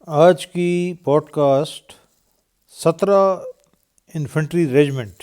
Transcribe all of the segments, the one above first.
آج کی pod cost 17 infantry regiment,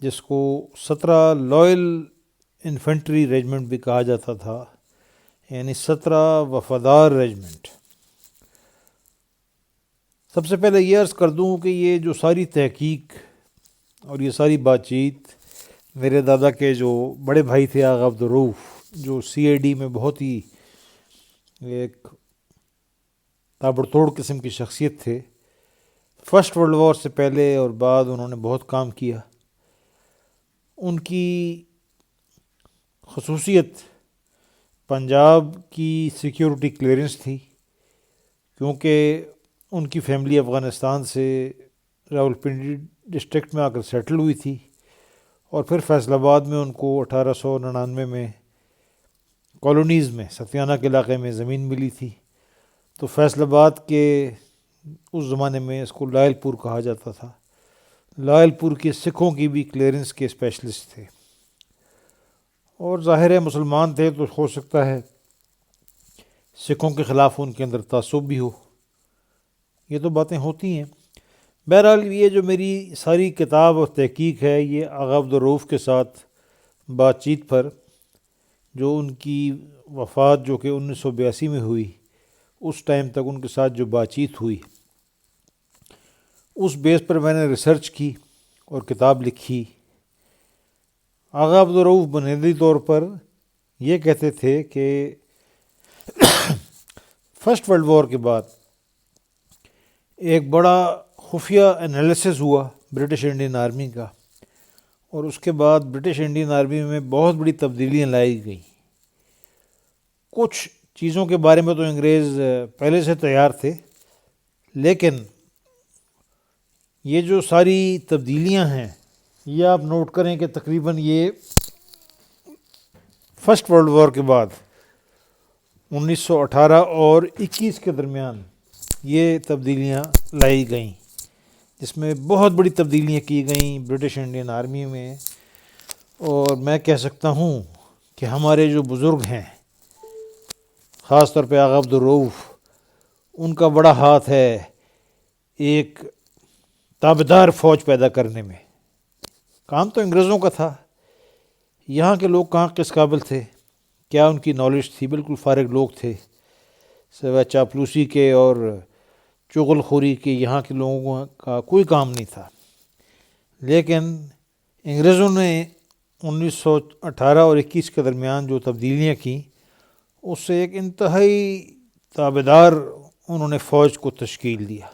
جس کو 17 لوئل انفنٹری ریجمنٹ بھی کہا جاتا تھا، یعنی 17 وفادار ریجمنٹ۔ سب سے پہلے یہ عرض کر دوں کہ یہ جو ساری تحقیق اور یہ ساری بات چیت میرے دادا کے جو بڑے بھائی تھے آغا عبدالرؤف، جو CID میں بہت ہی ایک تابڑ توڑ قسم کی شخصیت تھے۔ فرسٹ ورلڈ وار سے پہلے اور بعد انہوں نے بہت کام کیا۔ ان کی خصوصیت پنجاب کی سیکیورٹی کلیئرنس تھی، کیونکہ ان کی فیملی افغانستان سے راولپنڈی ڈسٹرکٹ میں آ کر سیٹل ہوئی تھی، اور پھر فیصل آباد میں ان کو 1899 میں کالونیز میں ستیانہ کے علاقے میں زمین ملی تھی۔ تو فیصل آباد کے اس زمانے میں اس کو لائل پور کہا جاتا تھا۔ لائل پور کے سکھوں کی بھی کلیئرنس کے اسپیشلسٹ تھے، اور ظاہر ہے مسلمان تھے تو ہو سکتا ہے سکھوں کے خلاف ان کے اندر تعصب بھی ہو، یہ تو باتیں ہوتی ہیں۔ بہرحال یہ جو میری ساری کتاب اور تحقیق ہے، یہ آغا عبدالرؤف کے ساتھ بات چیت پر، جو ان کی وفات جو کہ 1982 میں ہوئی، اس ٹائم تک ان کے ساتھ جو بات چیت ہوئی، اس بیس پر میں نے ریسرچ کی اور کتاب لکھی۔ آغا عبدالرؤف بنیادی طور پر یہ کہتے تھے کہ فرسٹ ورلڈ وار کے بعد ایک بڑا خفیہ انالیسس ہوا برٹش انڈین آرمی کا، اور اس کے بعد برٹش انڈین آرمی میں بہت بڑی تبدیلیاں لائی گئیں۔ کچھ چیزوں کے بارے میں تو انگریز پہلے سے تیار تھے، لیکن یہ جو ساری تبدیلیاں ہیں، یہ آپ نوٹ کریں کہ تقریباً یہ فرسٹ ورلڈ وار کے بعد 1918 اور 21 کے درمیان یہ تبدیلیاں لائی گئیں، جس میں بہت بڑی تبدیلیاں کی گئیں برٹش انڈین آرمی میں۔ اور میں کہہ سکتا ہوں کہ ہمارے جو بزرگ ہیں، خاص طور پہ آغا عبدالرؤف، ان کا بڑا ہاتھ ہے ایک تابعدار فوج پیدا کرنے میں۔ کام تو انگریزوں کا تھا، یہاں کے لوگ کہاں کس قابل تھے، کیا ان کی نالج تھی؟ بالکل فارغ لوگ تھے، سوائے چاپلوسی کے اور چغل خوری کے یہاں کے لوگوں کا کوئی کام نہیں تھا۔ لیکن انگریزوں نے 1918 اور 21 کے درمیان جو تبدیلیاں کیں، اس سے ایک انتہائی تابعدار انہوں نے فوج کو تشکیل دیا۔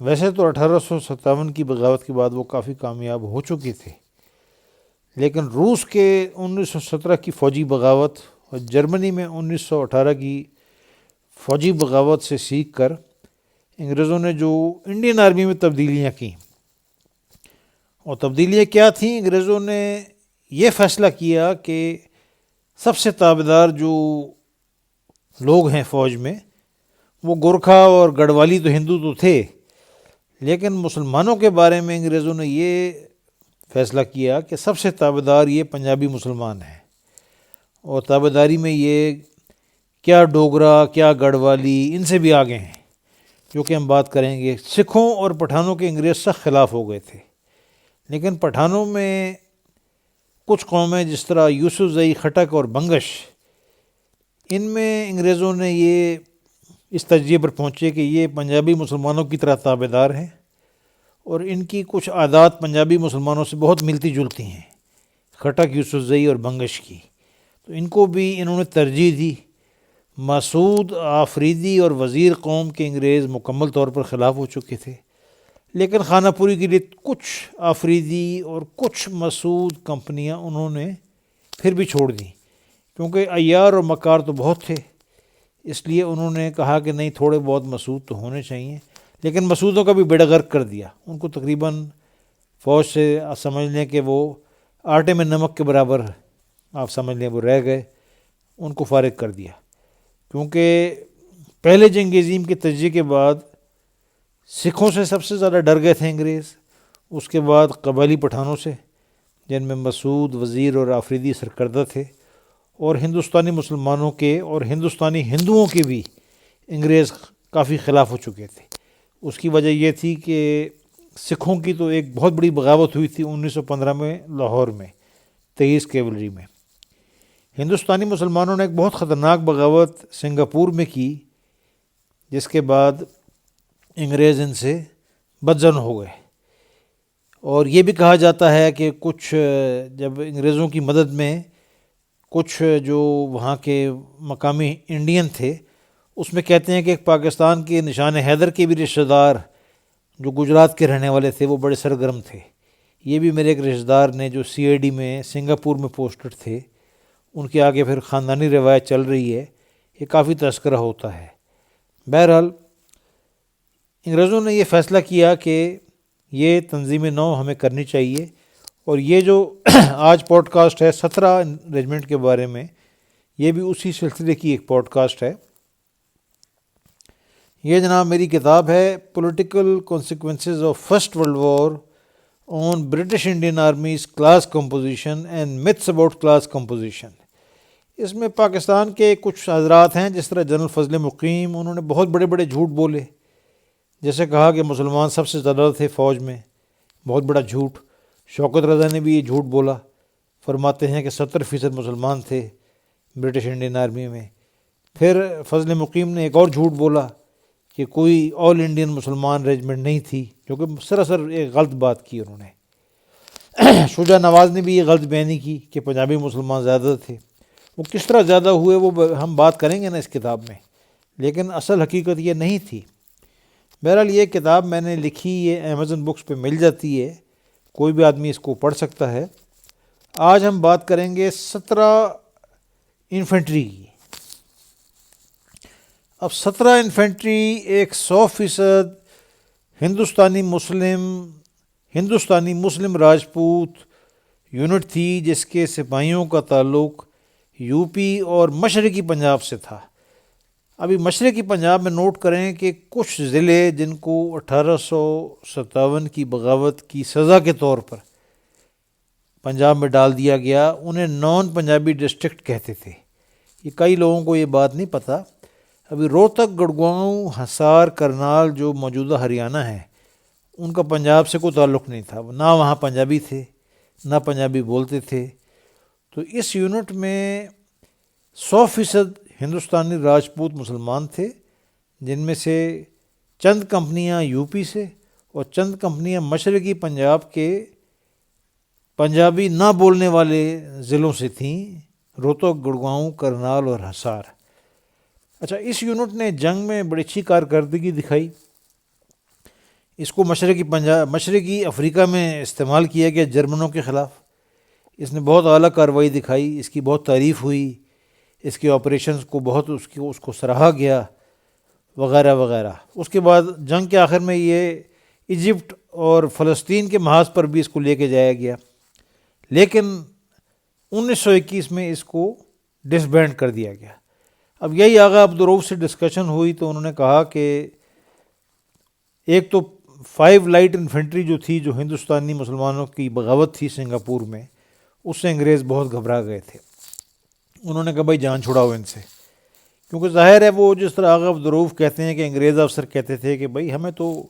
ویسے تو 1857 کی بغاوت کے بعد وہ کافی کامیاب ہو چکے تھے، لیکن روس کے 1917 کی فوجی بغاوت اور جرمنی میں 1918 کی فوجی بغاوت سے سیکھ کر انگریزوں نے جو انڈین آرمی میں تبدیلیاں کیں، اور تبدیلیاں کیا تھیں؟ انگریزوں نے یہ فیصلہ کیا کہ سب سے تابعدار جو لوگ ہیں فوج میں، وہ گورکھا اور گڑھوالی تو ہندو تو تھے، لیکن مسلمانوں کے بارے میں انگریزوں نے یہ فیصلہ کیا کہ سب سے تابعدار یہ پنجابی مسلمان ہیں، اور تابعداری میں یہ کیا ڈوگرا کیا گڑھوالی ان سے بھی آگے ہیں، جو کہ ہم بات کریں گے۔ سکھوں اور پٹھانوں کے انگریز سخت خلاف ہو گئے تھے، لیکن پٹھانوں میں کچھ قومیں جس طرح یوسف زئی، خٹک اور بنگش، ان میں انگریزوں نے یہ اس تجزیے پر پہنچے کہ یہ پنجابی مسلمانوں کی طرح تابعدار ہیں، اور ان کی کچھ عادات پنجابی مسلمانوں سے بہت ملتی جلتی ہیں، خٹک، یوسف زئی اور بنگش کی، تو ان کو بھی انہوں نے ترجیح دی۔ مسعود، آفریدی اور وزیر قوم کے انگریز مکمل طور پر خلاف ہو چکے تھے، لیکن خانہ پوری کے لیے کچھ آفریدی اور کچھ مسعود کمپنیاں انہوں نے پھر بھی چھوڑ دیں، کیونکہ عیار اور مکار تو بہت تھے، اس لیے انہوں نے کہا کہ نہیں، تھوڑے بہت مسعود تو ہونے چاہیے، لیکن مسعودوں کا بھی بیڑا غرق کر دیا۔ ان کو تقریباً فوج سے سمجھ لیں کہ وہ آٹے میں نمک کے برابر، آپ سمجھ لیں وہ رہ گئے، ان کو فارغ کر دیا، کیونکہ پہلے جنگ عظیم کے تجزیے کے بعد سکھوں سے سب سے زیادہ ڈر گئے تھے انگریز، اس کے بعد قبائلی پٹھانوں سے، جن میں مسعود، وزیر اور آفریدی سرکردہ تھے، اور ہندوستانی مسلمانوں کے اور ہندوستانی ہندوؤں کے بھی انگریز کافی خلاف ہو چکے تھے۔ اس کی وجہ یہ تھی کہ سکھوں کی تو ایک بہت بڑی بغاوت ہوئی تھی 1915 میں لاہور میں 23 کیولری میں۔ ہندوستانی مسلمانوں نے ایک بہت خطرناک بغاوت سنگاپور میں کی، جس کے بعد انگریز ان سے بدظن ہو گئے۔ اور یہ بھی کہا جاتا ہے کہ کچھ جب انگریزوں کی مدد میں کچھ جو وہاں کے مقامی انڈین تھے، اس میں کہتے ہیں کہ ایک پاکستان کے نشان حیدر کے بھی رشتہ دار جو گجرات کے رہنے والے تھے وہ بڑے سرگرم تھے۔ یہ بھی میرے ایک رشتہ دار نے جو CID میں سنگاپور میں پوسٹڈ تھے، ان کے آگے پھر خاندانی روایت چل رہی ہے، یہ کافی تذکرہ ہوتا ہے۔ بہرحال انگریزوں نے یہ فیصلہ کیا کہ یہ تنظیم نو ہمیں کرنی چاہیے، اور یہ جو آج پوڈ کاسٹ ہے 17 ریجمنٹ کے بارے میں، یہ بھی اسی سلسلے کی ایک پوڈ کاسٹ ہے۔ یہ جناب میری کتاب ہے political consequences of first world war on British Indian armies class composition and myths about class composition. اس میں پاکستان کے کچھ حضرات ہیں، جس طرح جنرل فضل مقیم، انہوں نے بہت بڑے بڑے جھوٹ بولے، جیسے کہا کہ مسلمان سب سے زیادہ تھے فوج میں، بہت بڑا جھوٹ۔ شوکت رضا نے بھی یہ جھوٹ بولا، فرماتے ہیں کہ 70% مسلمان تھے برٹش انڈین آرمی میں۔ پھر فضل مقیم نے ایک اور جھوٹ بولا کہ کوئی آل انڈین مسلمان ریجمنٹ نہیں تھی، جو کہ سراسر ایک غلط بات کی انہوں نے۔ شجاع نواز نے بھی یہ غلط بیانی کی کہ پنجابی مسلمان زیادہ تھے۔ وہ کس طرح زیادہ ہوئے وہ ہم بات کریں گے نا اس کتاب میں، لیکن اصل حقیقت یہ نہیں تھی۔ بہرحال یہ کتاب میں نے لکھی، یہ Amazon بکس پہ مل جاتی ہے، کوئی بھی آدمی اس کو پڑھ سکتا ہے۔ آج ہم بات کریں گے 17 انفینٹری کی۔ اب 17 انفینٹری ایک 100% ہندوستانی مسلم راجپوت یونٹ تھی، جس کے سپاہیوں کا تعلق UP اور مشرقی پنجاب سے تھا۔ ابھی مشرقی پنجاب میں نوٹ کریں کہ کچھ ضلع جن کو 1857 کی بغاوت کی سزا کے طور پر پنجاب میں ڈال دیا گیا، انہیں نان پنجابی ڈسٹرکٹ کہتے تھے۔ یہ کئی لوگوں کو یہ بات نہیں پتہ۔ ابھی روہتک، گڑگاؤں، حصار، کرنال جو موجودہ ہریانہ ہے، ان کا پنجاب سے کوئی تعلق نہیں تھا، نہ وہاں پنجابی تھے، نہ پنجابی بولتے تھے۔ تو اس یونٹ میں 100% ہندوستانی راجپوت مسلمان تھے، جن میں سے چند کمپنیاں UP سے اور چند کمپنیاں مشرقی پنجاب کے پنجابی نہ بولنے والے ضلعوں سے تھیں، روہتک، گڑگاؤں، کرنال اور حصار۔ اچھا، اس یونٹ نے جنگ میں بڑی اچھی کارکردگی دکھائی۔ اس کو مشرقی افریقہ میں استعمال کیا گیا جرمنوں کے خلاف۔ اس نے بہت اعلیٰ کارروائی دکھائی، اس کی بہت تعریف ہوئی، اس کے آپریشنز کو بہت اس کو سراہا گیا، وغیرہ وغیرہ۔ اس کے بعد جنگ کے آخر میں یہ ایجپٹ اور فلسطین کے محاذ پر بھی اس کو لے کے جایا گیا، لیکن 1921 میں اس کو ڈس بینڈ کر دیا گیا۔ اب یہی آغا عبدالرؤف سے ڈسکشن ہوئی تو انہوں نے کہا کہ ایک تو 5 لائٹ انفینٹری جو تھی، جو ہندوستانی مسلمانوں کی بغاوت تھی سنگاپور میں، اس سے انگریز بہت گھبرا گئے تھے۔ انہوں نے کہا بھائی جان چھڑاؤ ان سے، کیونکہ ظاہر ہے وہ جس طرح آغا عبدالرؤف کہتے ہیں کہ انگریز افسر کہتے تھے کہ بھائی ہمیں تو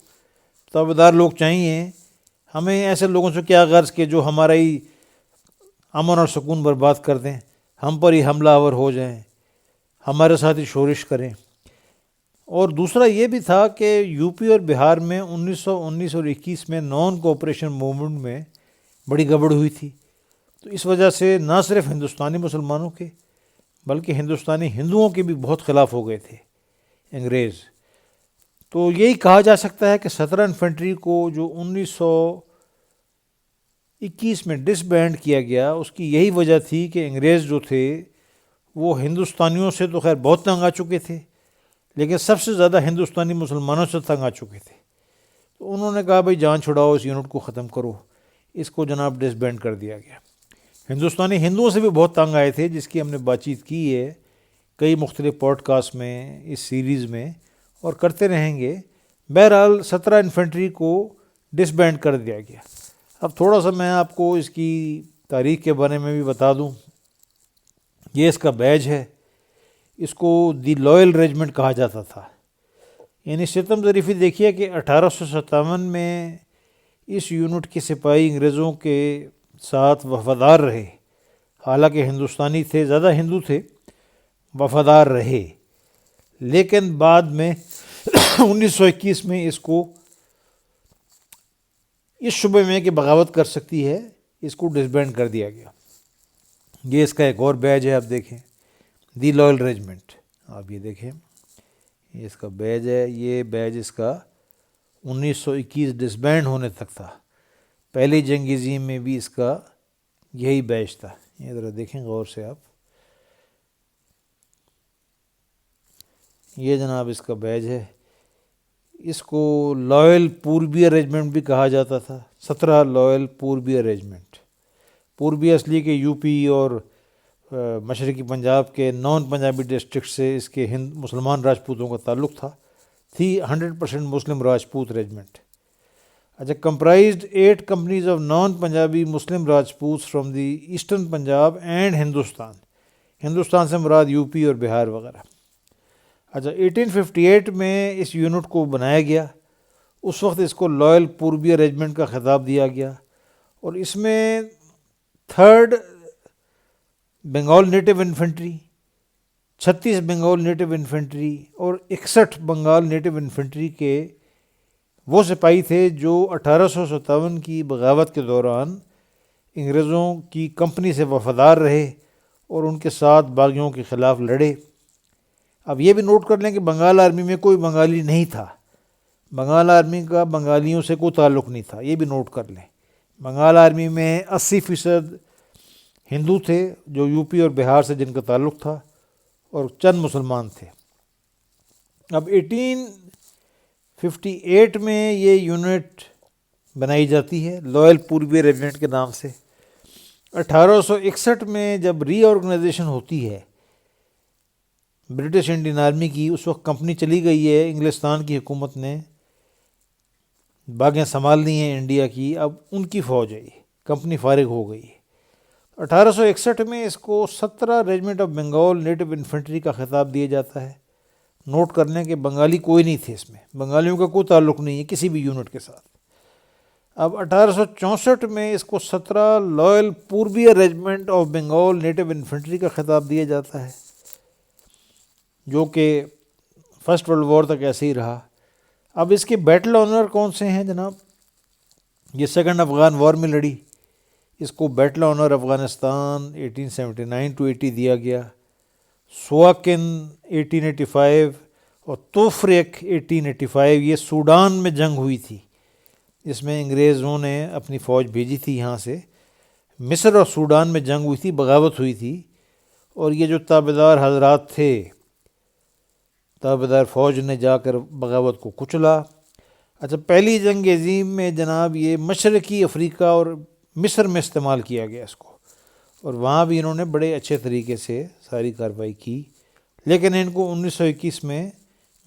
تابعدار لوگ چاہیے، ہمیں ایسے لوگوں سے کیا غرض کہ جو ہمارا ہی امن اور سکون برباد کر دیں، ہم پر ہی حملہ آور ہو جائیں، ہمارے ساتھ ہی شورش کریں۔ اور دوسرا یہ بھی تھا کہ UP اور بہار میں 1919 اور 21 میں نان کوآپریشن موومنٹ میں بڑی گڑبڑ ہوئی تھی، تو اس وجہ سے نہ صرف ہندوستانی مسلمانوں کے بلکہ ہندوستانی ہندوؤں کے بھی بہت خلاف ہو گئے تھے انگریز۔ تو یہی کہا جا سکتا ہے کہ 17 انفینٹری کو جو 1921 میں ڈس بینڈ کیا گیا، اس کی یہی وجہ تھی کہ انگریز جو تھے وہ ہندوستانیوں سے تو خیر بہت تنگ آ چکے تھے، لیکن سب سے زیادہ ہندوستانی مسلمانوں سے تنگ آ چکے تھے۔ تو انہوں نے کہا بھائی جان چھڑاؤ، اس یونٹ کو ختم کرو۔ اس کو جناب ڈس بینڈ کر دیا گیا۔ ہندوستانی ہندوؤں سے بھی بہت تنگ آئے تھے، جس کی ہم نے بات چیت کی ہے کئی مختلف پوڈ کاسٹ میں، اس سیریز میں، اور کرتے رہیں گے۔ بہرحال 17 انفینٹری کو ڈس بینڈ کر دیا گیا۔ اب تھوڑا سا میں آپ کو اس کی تاریخ کے بارے میں بھی بتا دوں۔ یہ اس کا بیج ہے۔ اس کو دی لوئل ریجمنٹ کہا جاتا تھا. یعنی ستم ظریفی دیکھیے کہ 1857 میں اس یونٹ کے سپاہی انگریزوں کے ساتھ وفادار رہے، حالانکہ ہندوستانی تھے، زیادہ ہندو تھے، وفادار رہے. لیکن بعد میں 1921 میں اس کو اس شبے میں کہ بغاوت کر سکتی ہے، اس کو ڈسبینڈ کر دیا گیا. یہ اس کا ایک اور بیج ہے، آپ دیکھیں، دی لوئل ریجمنٹ. آپ یہ دیکھیں، یہ اس کا بیج ہے. یہ بیج اس کا 1921 ڈسبینڈ ہونے تک تھا. پہلی جنگ عظیم میں بھی اس کا یہی بیج تھا. یہ ذرا دیکھیں غور سے آپ. یہ جناب اس کا بیج ہے. اس کو لوئل پوربیہ ریجمنٹ بھی کہا جاتا تھا. 17 لوئل پوربیہ ریجمنٹ. پوربیہ اس لیے کہ یو پی اور مشرقی پنجاب کے نان پنجابی ڈسٹرکٹ سے اس کے مسلمان راجپوتوں کا تعلق تھا. تھی 100% مسلم راجپوت ریجمنٹ. اچھا، comprised 8 companies of non Punjabi Muslim Rajputs from the eastern Punjab and Hindustan. Hindustan سے مراد یو پی اور بہار وغیرہ. اچھا، 1858 میں اس یونٹ کو بنایا گیا. اس وقت اس کو لوئل پوربیہ ریجمنٹ کا خطاب دیا گیا، اور اس میں 3rd Bengal native infantry, 36 Bengal native infantry اور 61 بنگال نیٹو انفینٹری کے وہ سپاہی تھے جو 1857 کی بغاوت کے دوران انگریزوں کی کمپنی سے وفادار رہے اور ان کے ساتھ باغیوں کے خلاف لڑے. اب یہ بھی نوٹ کر لیں کہ بنگال آرمی میں کوئی بنگالی نہیں تھا. بنگال آرمی کا بنگالیوں سے کوئی تعلق نہیں تھا، یہ بھی نوٹ کر لیں. بنگال آرمی میں 80% ہندو تھے جو یو پی اور بہار سے جن کا تعلق تھا، اور چند مسلمان تھے. اب 1858 میں یہ یونٹ بنائی جاتی ہے لوئل پوربیہ ریجمنٹ کے نام سے. 1861 میں جب ری آرگنائزیشن ہوتی ہے برٹش انڈین آرمی کی، اس وقت کمپنی چلی گئی ہے، انگلستان کی حکومت نے باغیں سنبھالنی ہیں انڈیا کی. اب ان کی فوج ہے، کمپنی فارغ ہو گئی ہے. 1861 میں اس کو 17 regiment of Bengal native infantry کا خطاب دیا جاتا ہے. نوٹ کر لیں کہ بنگالی کوئی نہیں تھے اس میں، بنگالیوں کا کوئی تعلق نہیں ہے کسی بھی یونٹ کے ساتھ. اب 1864 میں اس کو 17 loyal Purbiya regiment of Bengal native infantry کا خطاب دیا جاتا ہے، جو کہ فرسٹ ورلڈ وار تک ایسے ہی رہا. اب اس کے بیٹل آنر کون سے ہیں جناب؟ یہ سیکنڈ افغان وار میں لڑی. اس کو بیٹل آنر افغانستان 1879 to 80 دیا گیا. سواکن 1885 اور توفریک 1885. یہ سوڈان میں جنگ ہوئی تھی. اس میں انگریزوں نے اپنی فوج بھیجی تھی یہاں سے. مصر اور سوڈان میں جنگ ہوئی تھی، بغاوت ہوئی تھی، اور یہ جو تابعدار حضرات تھے، تابعدار فوج نے جا کر بغاوت کو کچلا. اچھا، پہلی جنگ عظیم میں جناب یہ مشرقی افریقہ اور مصر میں استعمال کیا گیا اس کو، اور وہاں بھی انہوں نے بڑے اچھے طریقے سے ساری کارروائی کی. لیکن ان کو 1921 میں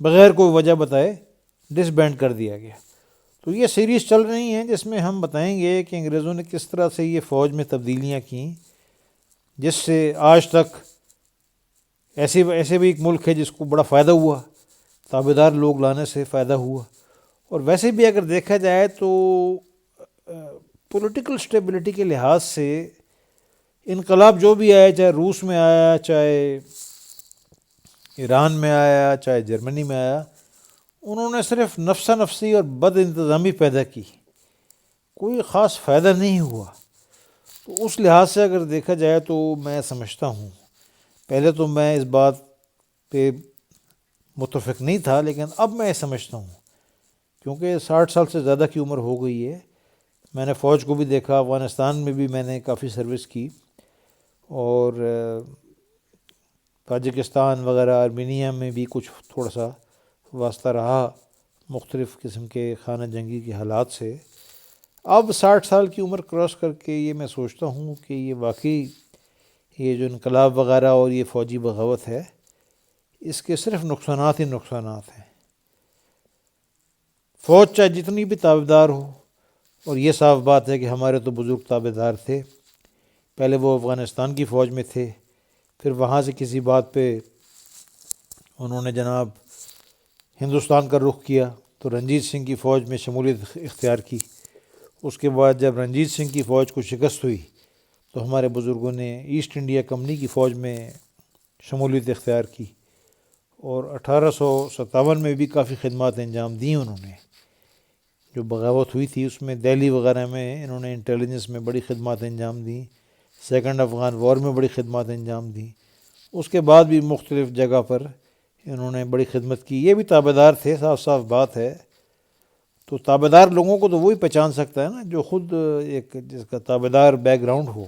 بغیر کوئی وجہ بتائے ڈس بینڈ کر دیا گیا. تو یہ سیریز چل رہی ہیں جس میں ہم بتائیں گے کہ انگریزوں نے کس طرح سے یہ فوج میں تبدیلیاں کیں، جس سے آج تک ایسے بھی ایک ملک ہے جس کو بڑا فائدہ ہوا، تابعدار لوگ لانے سے فائدہ ہوا. اور ویسے بھی اگر دیکھا جائے تو پولیٹیکل سٹیبلٹی کے لحاظ سے انقلاب جو بھی آیا، چاہے روس میں آیا، چاہے ایران میں آیا، چاہے جرمنی میں آیا، انہوں نے صرف نفسہ نفسی اور بد انتظامی پیدا کی، کوئی خاص فائدہ نہیں ہوا. تو اس لحاظ سے اگر دیکھا جائے تو میں سمجھتا ہوں، پہلے تو میں اس بات پہ متفق نہیں تھا، لیکن اب میں سمجھتا ہوں، کیونکہ 60 سال سے زیادہ کی عمر ہو گئی ہے. میں نے فوج کو بھی دیکھا، افغانستان میں بھی میں نے کافی سروس کی، اور تاجکستان وغیرہ آرمینیا میں بھی کچھ تھوڑا سا واسطہ رہا مختلف قسم کے خانہ جنگی کے حالات سے. اب 60 سال کی عمر کراس کر کے یہ میں سوچتا ہوں کہ یہ واقعی یہ جو انقلاب وغیرہ اور یہ فوجی بغاوت ہے، اس کے صرف نقصانات ہی نقصانات ہیں. فوج چاہے جتنی بھی تابعدار ہو، اور یہ صاف بات ہے کہ ہمارے تو بزرگ تابعدار تھے، پہلے وہ افغانستان کی فوج میں تھے، پھر وہاں سے کسی بات پہ انہوں نے جناب ہندوستان کا رخ کیا تو رنجیت سنگھ کی فوج میں شمولیت اختیار کی۔ اس کے بعد جب رنجیت سنگھ کی فوج کو شکست ہوئی تو ہمارے بزرگوں نے ایسٹ انڈیا کمپنی کی فوج میں شمولیت اختیار کی، اور 1857 میں بھی کافی خدمات انجام دیں انہوں نے۔ جو بغاوت ہوئی تھی اس میں دہلی وغیرہ میں انہوں نے انٹیلیجنس میں بڑی خدمات انجام دیں، سیکنڈ افغان وار میں بڑی خدمات انجام دیں۔ اس کے بعد بھی مختلف جگہ پر انہوں نے بڑی خدمت کی۔ یہ بھی تابع دار تھے، صاف صاف بات ہے۔ تو تابع دار لوگوں کو تو وہی پہچان سکتا ہے نا جو خود ایک جس کا تابع دار بیک گراؤنڈ ہو۔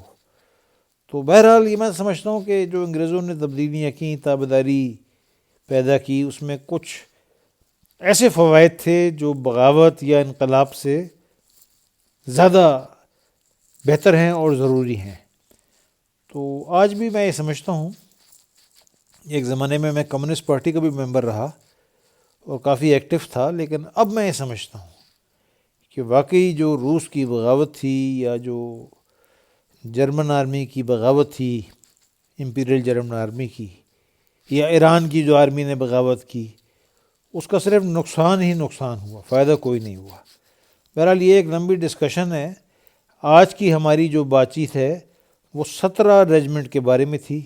تو بہرحال یہ میں سمجھتا ہوں کہ جو انگریزوں نے تبدیلیاں کیں، تابع داری پیدا کی، اس میں کچھ ایسے فوائد تھے جو بغاوت یا انقلاب سے زیادہ بہتر ہیں اور ضروری ہیں۔ تو آج بھی میں یہ سمجھتا ہوں، ایک زمانے میں کمیونسٹ پارٹی کا بھی ممبر رہا اور کافی ایکٹیو تھا، لیکن اب میں یہ سمجھتا ہوں کہ واقعی جو روس کی بغاوت تھی یا جو جرمن آرمی کی بغاوت تھی، امپیریل جرمن آرمی کی، یا ایران کی جو آرمی نے بغاوت کی، اس کا صرف نقصان ہی نقصان ہوا، فائدہ کوئی نہیں ہوا۔ بہرحال یہ ایک لمبی ڈسکشن ہے۔ آج کی ہماری جو بات چیت ہے وہ 17 ریجمنٹ کے بارے میں تھی،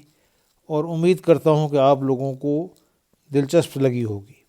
اور امید کرتا ہوں کہ آپ لوگوں کو دلچسپ لگی ہوگی۔